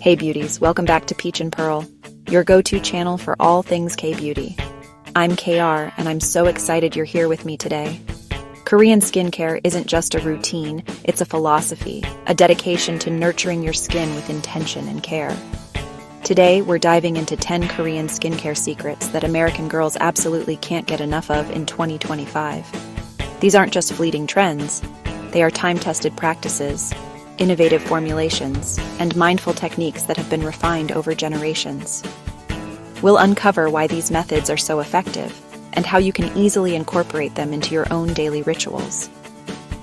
Hey beauties, welcome back to Peach and Pearl, your go-to channel for all things K-beauty. I'm KR, and I'm so excited you're here with me today. Korean skincare isn't just a routine, it's a philosophy, a dedication to nurturing your skin with intention and care. Today, we're diving into 10 Korean skincare secrets that American girls absolutely can't get enough of in 2025. These aren't just fleeting trends, they are time-tested practices, innovative formulations, and mindful techniques that have been refined over generations. We'll uncover why these methods are so effective and how you can easily incorporate them into your own daily rituals.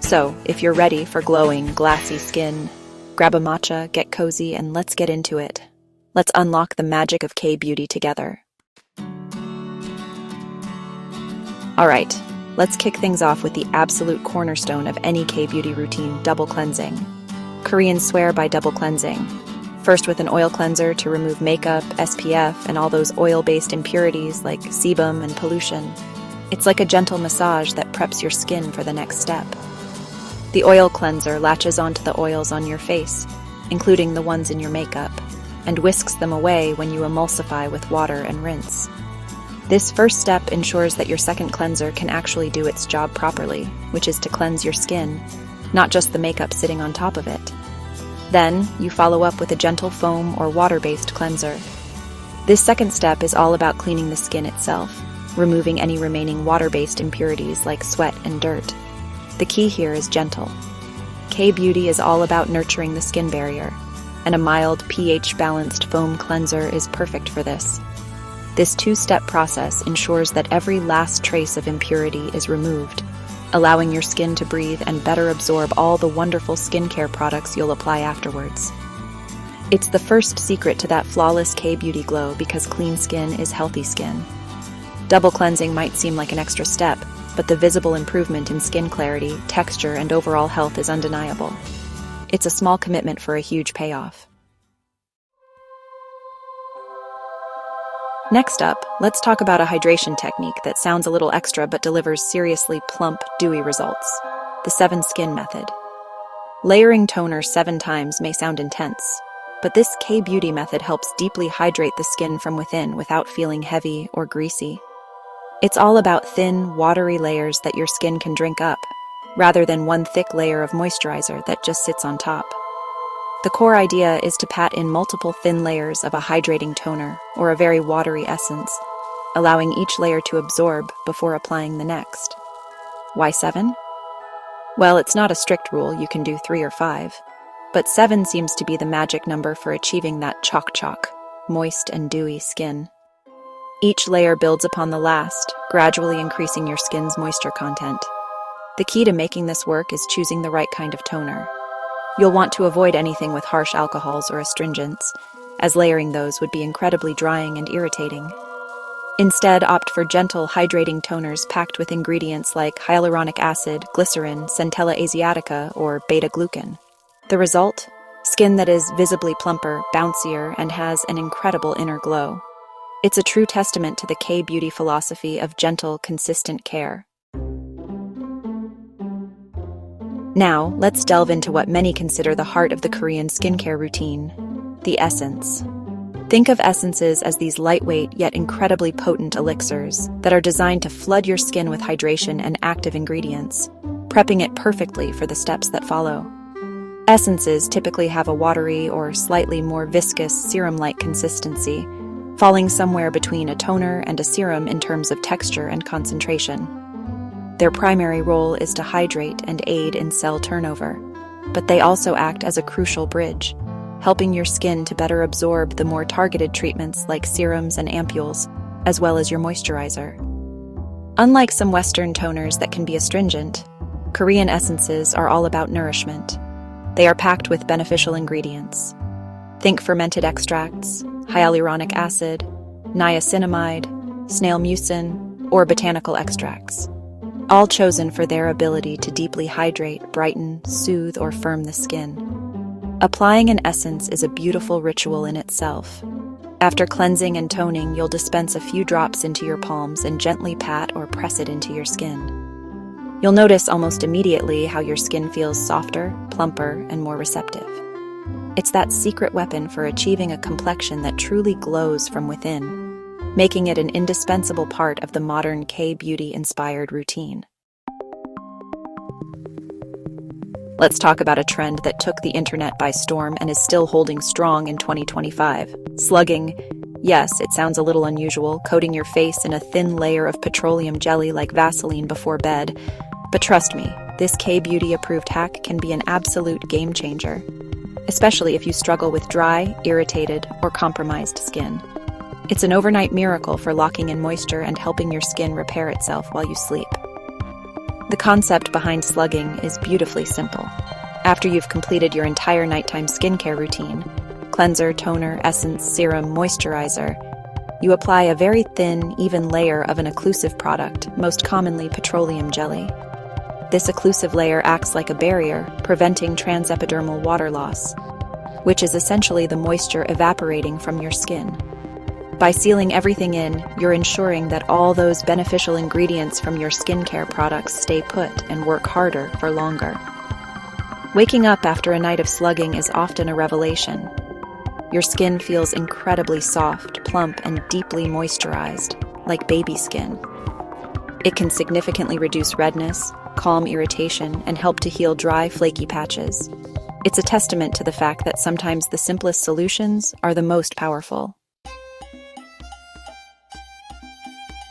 So, if you're ready for glowing, glassy skin, grab a matcha, get cozy, and let's get into it. Let's unlock the magic of K-beauty together. Alright, let's kick things off with the absolute cornerstone of any K-beauty routine, double cleansing. Koreans swear by double cleansing. First with an oil cleanser to remove makeup, SPF, and all those oil-based impurities like sebum and pollution. It's like a gentle massage that preps your skin for the next step. The oil cleanser latches onto the oils on your face, including the ones in your makeup, and whisks them away when you emulsify with water and rinse. This first step ensures that your second cleanser can actually do its job properly, which is to cleanse your skin, not just the makeup sitting on top of it. Then, you follow up with a gentle foam or water-based cleanser. This second step is all about cleaning the skin itself, removing any remaining water-based impurities like sweat and dirt. The key here is gentle. K-beauty is all about nurturing the skin barrier, and a mild pH-balanced foam cleanser is perfect for this. This two-step process ensures that every last trace of impurity is removed, allowing your skin to breathe and better absorb all the wonderful skincare products you'll apply afterwards. It's the first secret to that flawless K-beauty glow because clean skin is healthy skin. Double cleansing might seem like an extra step, but the visible improvement in skin clarity, texture, and overall health is undeniable. It's a small commitment for a huge payoff. Next up, let's talk about a hydration technique that sounds a little extra but delivers seriously plump, dewy results. The 7 skin method. Layering toner 7 times may sound intense, but this K-beauty method helps deeply hydrate the skin from within without feeling heavy or greasy. It's all about thin, watery layers that your skin can drink up, rather than one thick layer of moisturizer that just sits on top. The core idea is to pat in multiple thin layers of a hydrating toner or a very watery essence, allowing each layer to absorb before applying the next. Why 7? Well, it's not a strict rule, you can do 3 or 5, but 7 seems to be the magic number for achieving that chalk, moist and dewy skin. Each layer builds upon the last, gradually increasing your skin's moisture content. The key to making this work is choosing the right kind of toner. You'll want to avoid anything with harsh alcohols or astringents, as layering those would be incredibly drying and irritating. Instead, opt for gentle, hydrating toners packed with ingredients like hyaluronic acid, glycerin, centella asiatica, or beta-glucan. The result? Skin that is visibly plumper, bouncier, and has an incredible inner glow. It's a true testament to the K-beauty philosophy of gentle, consistent care. Now, let's delve into what many consider the heart of the Korean skincare routine, the essence. Think of essences as these lightweight yet incredibly potent elixirs that are designed to flood your skin with hydration and active ingredients, prepping it perfectly for the steps that follow. Essences typically have a watery or slightly more viscous serum-like consistency, falling somewhere between a toner and a serum in terms of texture and concentration. Their primary role is to hydrate and aid in cell turnover, but they also act as a crucial bridge, helping your skin to better absorb the more targeted treatments like serums and ampules, as well as your moisturizer. Unlike some Western toners that can be astringent, Korean essences are all about nourishment. They are packed with beneficial ingredients. Think fermented extracts, hyaluronic acid, niacinamide, snail mucin, or botanical extracts, all chosen for their ability to deeply hydrate, brighten, soothe, or firm the skin. Applying an essence is a beautiful ritual in itself. After cleansing and toning, you'll dispense a few drops into your palms and gently pat or press it into your skin. You'll notice almost immediately how your skin feels softer, plumper, and more receptive. It's that secret weapon for achieving a complexion that truly glows from within, making it an indispensable part of the modern K-beauty-inspired routine. Let's talk about a trend that took the internet by storm and is still holding strong in 2025. Slugging. Yes, it sounds a little unusual, coating your face in a thin layer of petroleum jelly like Vaseline before bed. But trust me, this K-beauty approved hack can be an absolute game changer, especially if you struggle with dry, irritated, or compromised skin. It's an overnight miracle for locking in moisture and helping your skin repair itself while you sleep. The concept behind slugging is beautifully simple. After you've completed your entire nighttime skincare routine, cleanser, toner, essence, serum, moisturizer, you apply a very thin, even layer of an occlusive product, most commonly petroleum jelly. This occlusive layer acts like a barrier, preventing transepidermal water loss, which is essentially the moisture evaporating from your skin. By sealing everything in, you're ensuring that all those beneficial ingredients from your skincare products stay put and work harder for longer. Waking up after a night of slugging is often a revelation. Your skin feels incredibly soft, plump, and deeply moisturized, like baby skin. It can significantly reduce redness, calm irritation, and help to heal dry, flaky patches. It's a testament to the fact that sometimes the simplest solutions are the most powerful.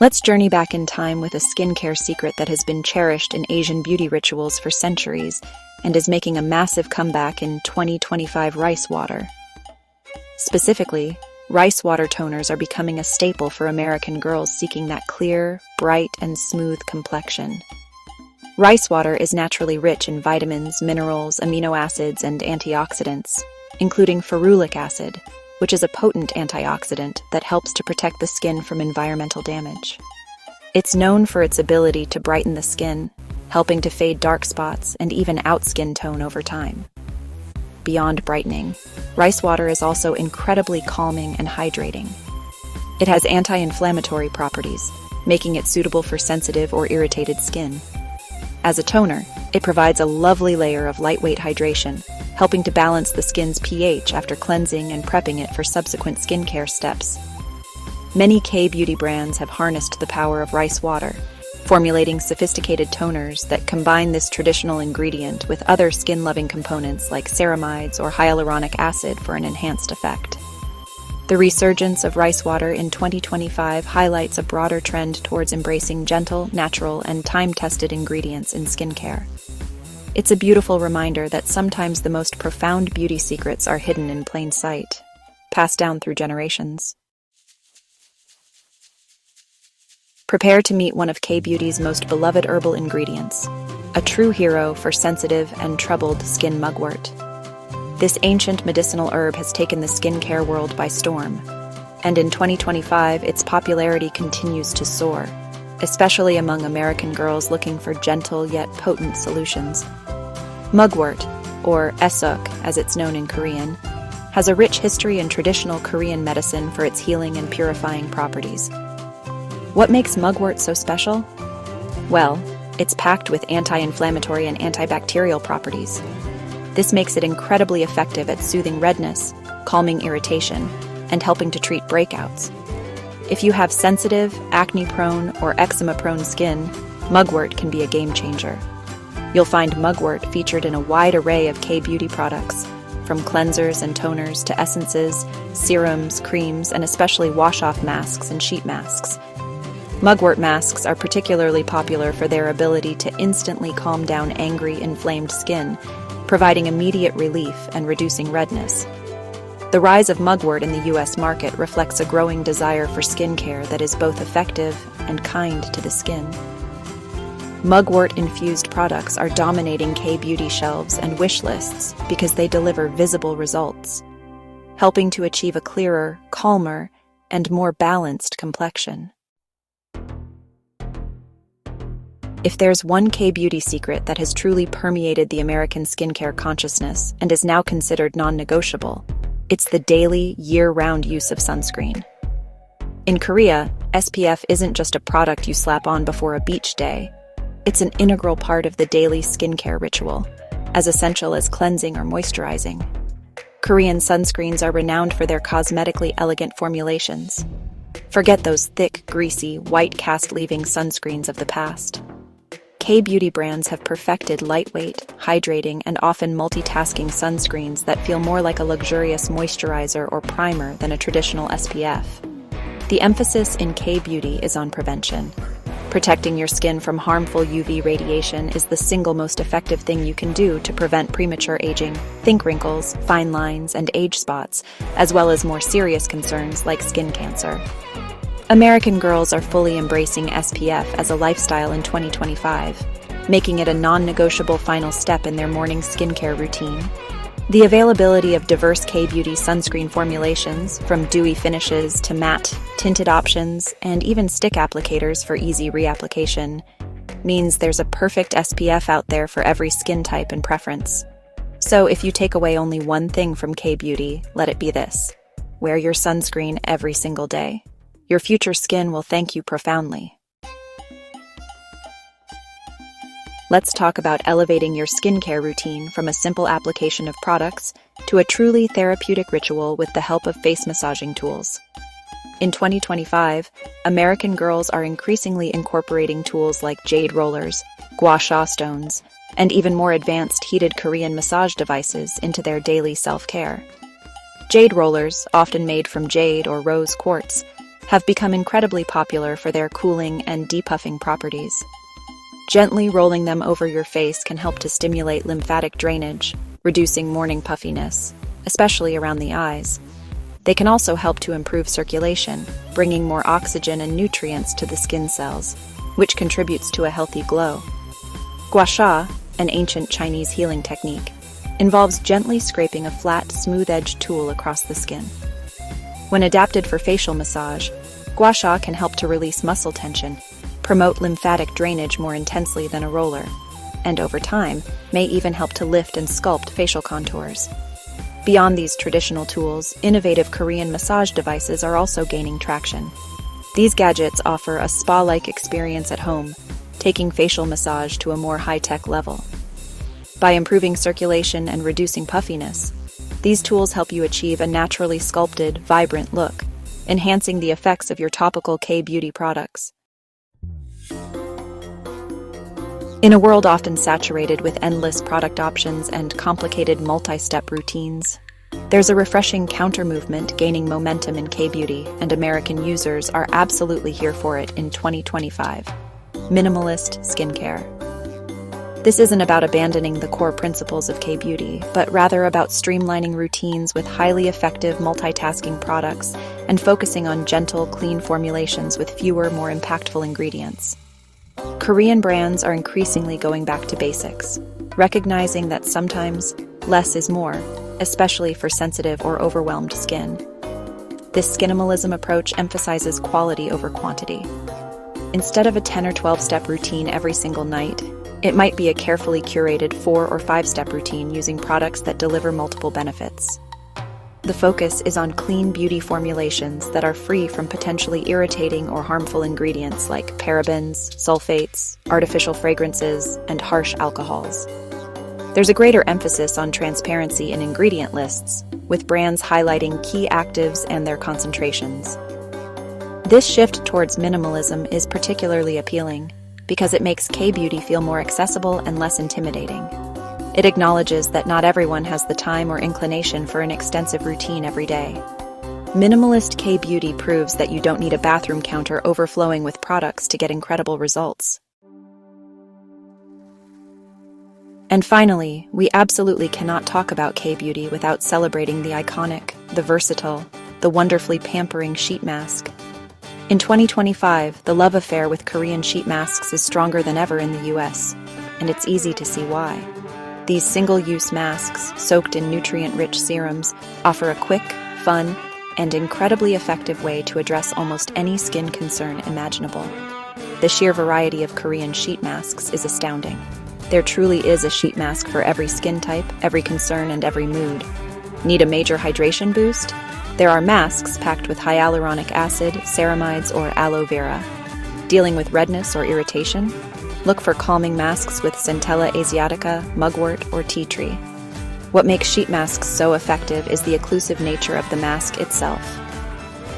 Let's journey back in time with a skincare secret that has been cherished in Asian beauty rituals for centuries and is making a massive comeback in 2025: rice water. Specifically, rice water toners are becoming a staple for American girls seeking that clear, bright, and smooth complexion. Rice water is naturally rich in vitamins, minerals, amino acids, and antioxidants, including ferulic acid, which is a potent antioxidant that helps to protect the skin from environmental damage. It's known for its ability to brighten the skin, helping to fade dark spots and even out skin tone over time. Beyond brightening, rice water is also incredibly calming and hydrating. It has anti-inflammatory properties, making it suitable for sensitive or irritated skin. As a toner, it provides a lovely layer of lightweight hydration, helping to balance the skin's pH after cleansing and prepping it for subsequent skincare steps. Many K-beauty brands have harnessed the power of rice water, formulating sophisticated toners that combine this traditional ingredient with other skin-loving components like ceramides or hyaluronic acid for an enhanced effect. The resurgence of rice water in 2025 highlights a broader trend towards embracing gentle, natural, and time-tested ingredients in skincare. It's a beautiful reminder that sometimes the most profound beauty secrets are hidden in plain sight, passed down through generations. Prepare to meet one of K-beauty's most beloved herbal ingredients, a true hero for sensitive and troubled skin mugwort. This ancient medicinal herb has taken the skincare world by storm, and in 2025 its popularity continues to soar, especially among American girls looking for gentle yet potent solutions. Mugwort, or esuk as it's known in Korean, has a rich history in traditional Korean medicine for its healing and purifying properties. What makes mugwort so special? Well, it's packed with anti-inflammatory and antibacterial properties. This makes it incredibly effective at soothing redness, calming irritation, and helping to treat breakouts. If you have sensitive, acne-prone, or eczema-prone skin, mugwort can be a game changer. You'll find mugwort featured in a wide array of K-beauty products, from cleansers and toners to essences, serums, creams, and especially wash-off masks and sheet masks. Mugwort masks are particularly popular for their ability to instantly calm down angry, inflamed skin, providing immediate relief and reducing redness. The rise of mugwort in the U.S. market reflects a growing desire for skincare that is both effective and kind to the skin. Mugwort-infused products are dominating K-beauty shelves and wish lists because they deliver visible results, helping to achieve a clearer, calmer, and more balanced complexion. If there's one K-beauty secret that has truly permeated the American skincare consciousness and is now considered non-negotiable, it's the daily, year-round use of sunscreen. In Korea, SPF isn't just a product you slap on before a beach day. It's an integral part of the daily skincare ritual, as essential as cleansing or moisturizing. Korean sunscreens are renowned for their cosmetically elegant formulations. Forget those thick, greasy, white cast-leaving sunscreens of the past. K-beauty brands have perfected lightweight, hydrating, and often multitasking sunscreens that feel more like a luxurious moisturizer or primer than a traditional SPF. The emphasis in K-beauty is on prevention. Protecting your skin from harmful UV radiation is the single most effective thing you can do to prevent premature aging, think wrinkles, fine lines, and age spots, as well as more serious concerns like skin cancer. American girls are fully embracing SPF as a lifestyle in 2025, making it a non-negotiable final step in their morning skincare routine. The availability of diverse K-beauty sunscreen formulations, from dewy finishes to matte, tinted options, and even stick applicators for easy reapplication, means there's a perfect SPF out there for every skin type and preference. So if you take away only one thing from K-beauty, let it be this: wear your sunscreen every single day. Your future skin will thank you profoundly. Let's talk about elevating your skincare routine from a simple application of products to a truly therapeutic ritual with the help of face massaging tools. In 2025, American girls are increasingly incorporating tools like jade rollers, gua sha stones, and even more advanced heated Korean massage devices into their daily self-care. Jade rollers, often made from jade or rose quartz, have become incredibly popular for their cooling and depuffing properties. Gently rolling them over your face can help to stimulate lymphatic drainage, reducing morning puffiness, especially around the eyes. They can also help to improve circulation, bringing more oxygen and nutrients to the skin cells, which contributes to a healthy glow. Gua sha, an ancient Chinese healing technique, involves gently scraping a flat, smooth-edged tool across the skin. When adapted for facial massage, gua sha can help to release muscle tension, promote lymphatic drainage more intensely than a roller, and over time, may even help to lift and sculpt facial contours. Beyond these traditional tools, innovative Korean massage devices are also gaining traction. These gadgets offer a spa-like experience at home, taking facial massage to a more high-tech level. By improving circulation and reducing puffiness, these tools help you achieve a naturally sculpted, vibrant look, enhancing the effects of your topical K-beauty products. In a world often saturated with endless product options and complicated multi-step routines, there's a refreshing counter-movement gaining momentum in K-beauty, and American users are absolutely here for it in 2025. Minimalist skincare. This isn't about abandoning the core principles of K-beauty, but rather about streamlining routines with highly effective multitasking products and focusing on gentle, clean formulations with fewer, more impactful ingredients. Korean brands are increasingly going back to basics, recognizing that sometimes less is more, especially for sensitive or overwhelmed skin. This skinimalism approach emphasizes quality over quantity. Instead of a 10 or 12-step routine every single night, it might be a carefully curated 4 or 5-step routine using products that deliver multiple benefits. The focus is on clean beauty formulations that are free from potentially irritating or harmful ingredients like parabens, sulfates, artificial fragrances, and harsh alcohols. There's a greater emphasis on transparency in ingredient lists, with brands highlighting key actives and their concentrations. This shift towards minimalism is particularly appealing because it makes K-beauty feel more accessible and less intimidating. It acknowledges that not everyone has the time or inclination for an extensive routine every day. Minimalist K-beauty proves that you don't need a bathroom counter overflowing with products to get incredible results. And finally, we absolutely cannot talk about K-beauty without celebrating the iconic, the versatile, the wonderfully pampering sheet mask. In 2025, the love affair with Korean sheet masks is stronger than ever in the US, and it's easy to see why. These single-use masks, soaked in nutrient-rich serums, offer a quick, fun, and incredibly effective way to address almost any skin concern imaginable. The sheer variety of Korean sheet masks is astounding. There truly is a sheet mask for every skin type, every concern, and every mood. Need a major hydration boost? There are masks packed with hyaluronic acid, ceramides, or aloe vera. Dealing with redness or irritation? Look for calming masks with Centella asiatica, mugwort, or tea tree. What makes sheet masks so effective is the occlusive nature of the mask itself.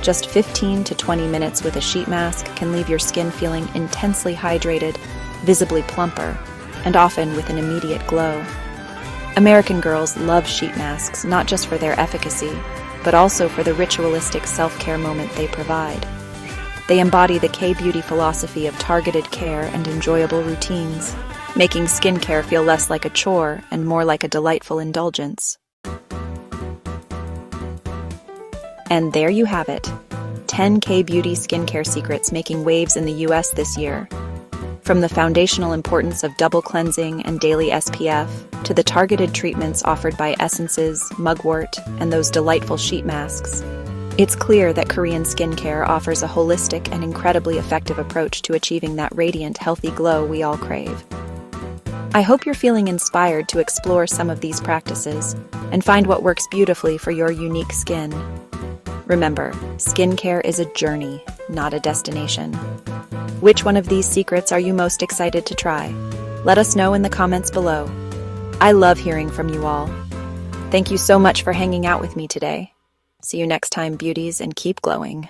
Just 15 to 20 minutes with a sheet mask can leave your skin feeling intensely hydrated, visibly plumper, and often with an immediate glow. American girls love sheet masks not just for their efficacy, but also for the ritualistic self-care moment they provide. They embody the K-beauty philosophy of targeted care and enjoyable routines, making skincare feel less like a chore and more like a delightful indulgence. And there you have it, 10 K-beauty skincare secrets making waves in the US this year. From the foundational importance of double cleansing and daily SPF, to the targeted treatments offered by essences, mugwort, and those delightful sheet masks, it's clear that Korean skincare offers a holistic and incredibly effective approach to achieving that radiant, healthy glow we all crave. I hope you're feeling inspired to explore some of these practices and find what works beautifully for your unique skin. Remember, skincare is a journey, not a destination. Which one of these secrets are you most excited to try? Let us know in the comments below. I love hearing from you all. Thank you so much for hanging out with me today. See you next time, beauties, and keep glowing.